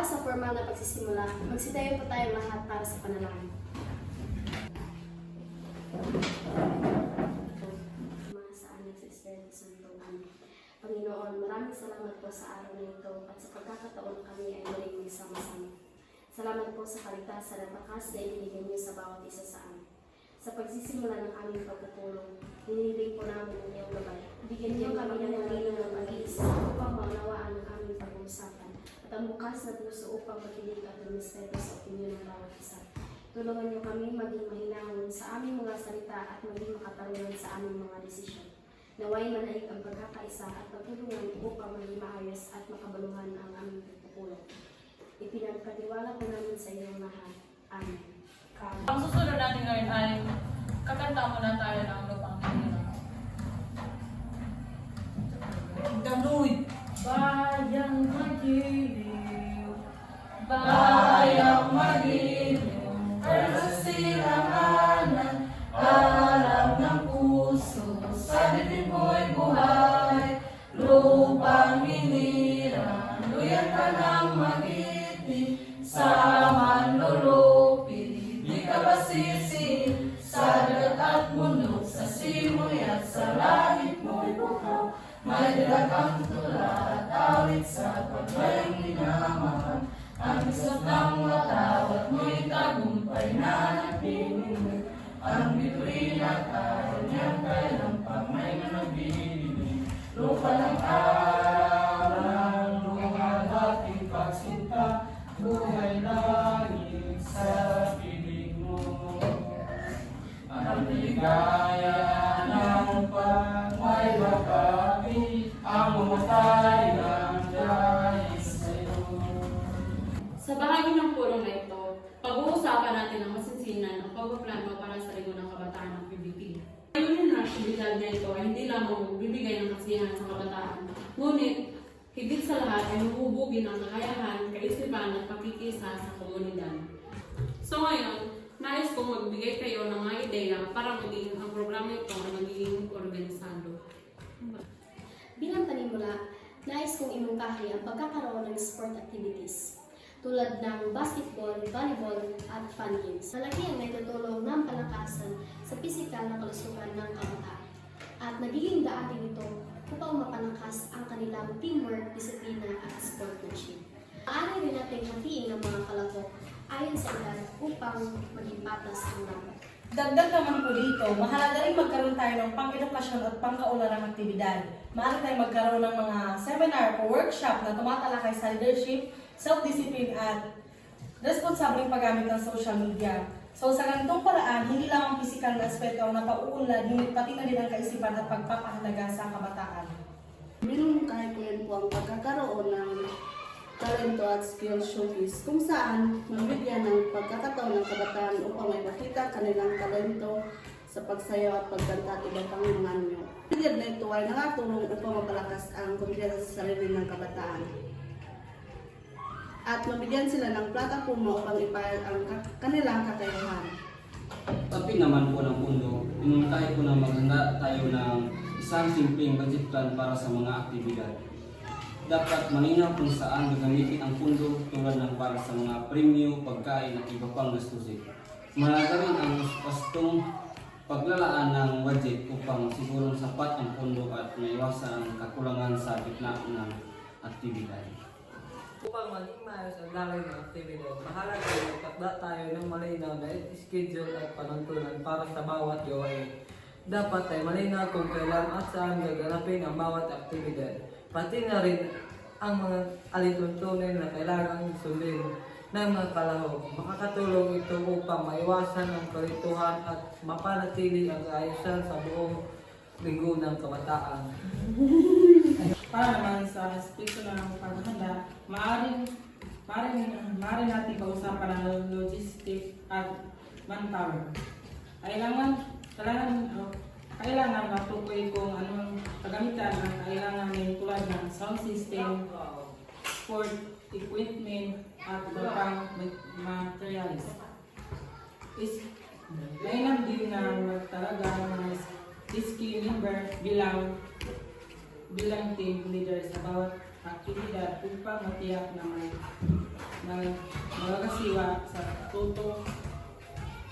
Para sa formal na pagsisimula, magsitayo po tayong lahat para sa panalangin. Mga sa Anak sa Espiritu Santo. Amen. Panginoon, maraming salamat po sa araw na ito at sa pagkakataon kami ay muling magsama-sama. Salamat po sa kaligtasan at lakas na ibinigay niyo sa bawat isa sa amin. Sa pagsisimula ng aming pagpupulong, hinihiling po namin ang iyong gabay. Bigyan niyo kami ng marino ng mag-iisa upang maunawaan ang aming pag-uusapan at ang bukas na puso upang makinig at lumispeto sa opinyon ng bawat isa. Tulungan niyo kami maging mahinahon sa aming mga salita at maging makatarungan sa aming mga desisyon. Naway manaig ang pagkakaisa at pagtulungan upang maging maayos at makabaluhan ang aming pagpupulong. Ipinagkatiwala po namin sa iyong lahat. Amen. Ang susunod natin ngayon ay kakanta muna tayo ng lupang hinirang. Ganuy! Bayang magiliw, Bayang magiliw, sa silanganan, alam ng puso, sa dilim mo'y buhay, lupang hinirang, luyan ka ng magiti, sa manlulupi, di ka basisi, sa dagat at mundo, sa simoy at sa langit mo'y bukaw, may dilagang tula at awit sa pagbayang minamahal, ang isot ng watawat mo'y tagumpay na nagpinigil, ang bituin at karanyang kailampag may nabibili, lupa ng aral, luha dating pagsinta, buhay langit sa piling mo. Ang ligaya ng pagmay bakabi, ang mamatay ng dahil sa'yo. Sa bahagi ng pulong na ito, pag-uusapan natin ang masinsinan ng pagpaplano para sa Ligo ng Kabataan ng PBP. Layunin ng aktibidad na ito ay hindi lamang magbibigay ng kasiyahan sa kabataan, ngunit higit sa lahat ay mahubugin ang kakayahan, kaisipan at pakikisa sa komunidad. So ngayon, nais kong magbigay kayo ng mga ideya para maging ang programa ito ay magiging organisado. Bilang panimula, nais kong imungkahi ang pagkakaroon ng sport activities tulad ng basketball, volleyball, at fun games. Malaki ang naitutulong ng palakasan sa pisikal na kalusugan ng kabataan. At nagiging daan din ito upang mapalakas ang kanilang teamwork, disiplina, at sportsmanship. Maaari rin natin hatiin ang mga kalahok ayon sa edad upang maging patas ang laban. Dagdag naman po dito, mahalaga rin magkaroon tayo ng pang-edukasyon at pang-kaunlarang aktibidad. Maaari tayong magkaroon ng mga seminar o workshop na tumatalakay sa leadership, self-discipline at responsableng paggamit ng social media. So sa ganitong paraan, hindi lang ang pisikal na aspeto ang napauunlad, ngunit pati na din ang kaisipan at pagpapahalaga sa kabataan. Minumungkahi ko rin po ang pagkakaroon ng talento at skill showcase kung saan mabigyan ng pagkakataon ng kabataan upang may makita kanilang talento sa pagsayaw at pagkanta at iba pang mga anyo. Pilid na ito ay nakatulong upang mapalakas ang kumpiyansa sa sarili ng kabataan. At mabigyan sila ng plataforma upang ipahayag ang kanilang kakayahan. Tapi naman po ng pundo, inungkahi po na maghanda tayo ng isang simpleng budget plan para sa mga aktibidad. Dapat malinaw kung saan gagamitin ang pundo tulad ng para sa mga premyo, pagkain at iba pang gastusin. Mahalaga rin ang wastong paglalaan ng budget upang sigurong sapat ang pundo at maiwasan ang kakulangan sa gitna ng aktibidad. Upang maging maayos ang daloy ng aktibidad, mahalaga ay magtakda tayo ng malinaw na schedule at panuntunan para sa bawat gawain. Dapat ay malinaw kung kailan at saan gaganapin ang bawat aktibidad. Pati na rin ang mga alituntunin na kailangang sundin ng mga kalahok. Makakatulong ito upang maiwasan ang kalituhan at mapanatili ang kaayusan sa buong linggo ng kabataan. Para naman sa aspekto ng paghahanda, maaari natin pausapan ang logistics at manpower. Kailangan matukoy kung anong kagamitan ang kailangan ng tulad ng sound system, sport equipment, at ibang materials. Mainam din na magtalaga ng mga key member bilang team leader sa bawat aktibidad upang matiyak na may ng mga kasiwa sa tuto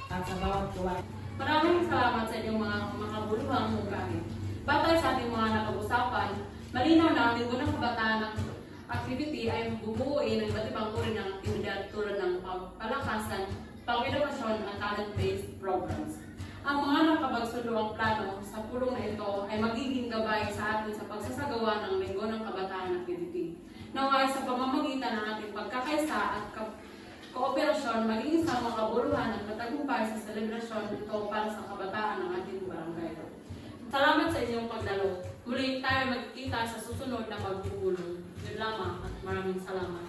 at sa bawat gawain. Maraming salamat sa inyong mga makabuluhang mungkahi. Batay sa ating mga napag-usapan, malinaw na ang linggo ng kabataan ng activity ay bubuuin ng iba't ibang uri ng aktibidad tulad ng pagpalakasan, pang-edukasyon at talent-based programs. Ang mga nakapagsunduang plano sa pulong na ito ay magiging gabay sa atin sa pagsasagawa ng linggo ng kabataan activity. Naway sa pamamagitan ng ating pagkakaisa at kooperasyon, maging isang makabuluhan at matagumpay sa selebrasyon ito para sa kabataan ng ating barangay. Salamat sa inyong pagdalo. Muli tayo magkikita sa susunod na pagbubulong. Yun lamang at maraming salamat.